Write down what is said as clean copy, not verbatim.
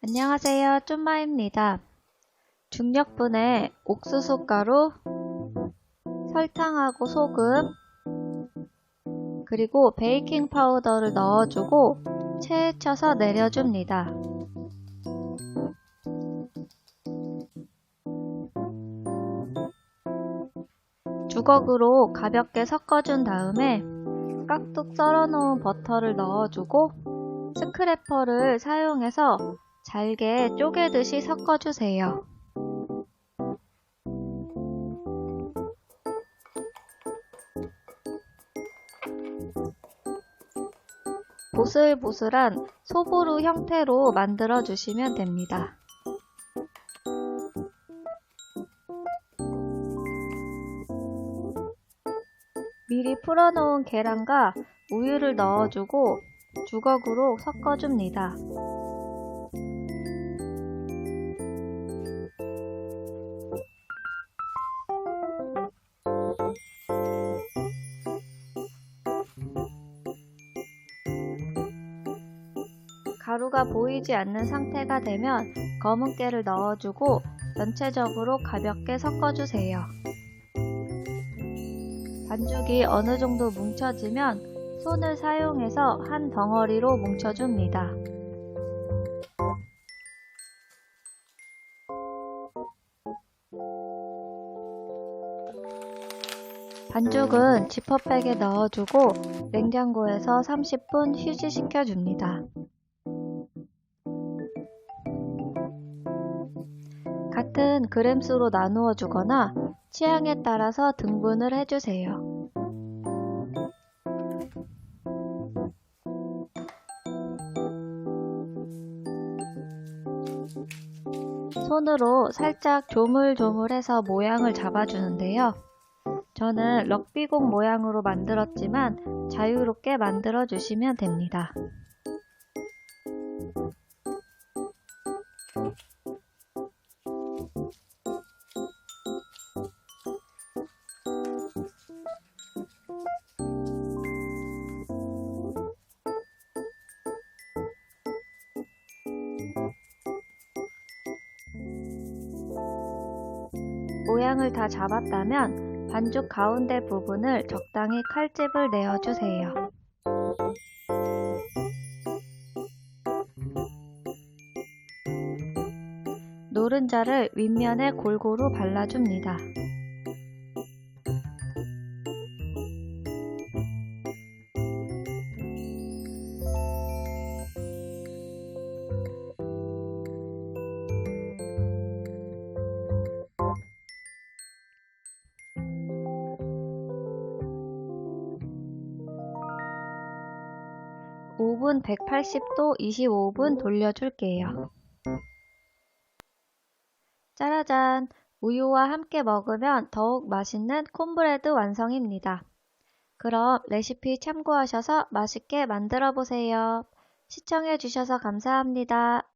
안녕하세요. 쫌마입니다. 중력분에 옥수수 가루, 설탕하고 소금, 그리고 베이킹 파우더를 넣어주고 체에 쳐서 내려줍니다. 주걱으로 가볍게 섞어준 다음에 깍둑 썰어놓은 버터를 넣어주고 스크래퍼를 사용해서 잘게 쪼개듯이 섞어주세요. 보슬보슬한 소보루 형태로 만들어 주시면 됩니다. 미리 풀어놓은 계란과 우유를 넣어주고 주걱으로 섞어줍니다. 가루가 보이지 않는 상태가 되면 검은 깨를 넣어주고 전체적으로 가볍게 섞어주세요. 반죽이 어느 정도 뭉쳐지면 손을 사용해서 한 덩어리로 뭉쳐줍니다. 반죽은 지퍼백에 넣어주고 냉장고에서 30분 휴지시켜줍니다. 같은 그램수로 나누어 주거나 취향에 따라서 등분을 해주세요. 손으로 살짝 조물조물해서 모양을 잡아주는데요. 저는 럭비공 모양으로 만들었지만 자유롭게 만들어 주시면 됩니다. 모양을 다 잡았다면 반죽 가운데 부분을 적당히 칼집을 내어주세요. 노른자를 윗면에 골고루 발라줍니다. 오븐 180도 25분 돌려줄게요. 짜라잔! 우유와 함께 먹으면 더욱 맛있는 콘브레드 완성입니다. 그럼 레시피 참고하셔서 맛있게 만들어 보세요. 시청해주셔서 감사합니다.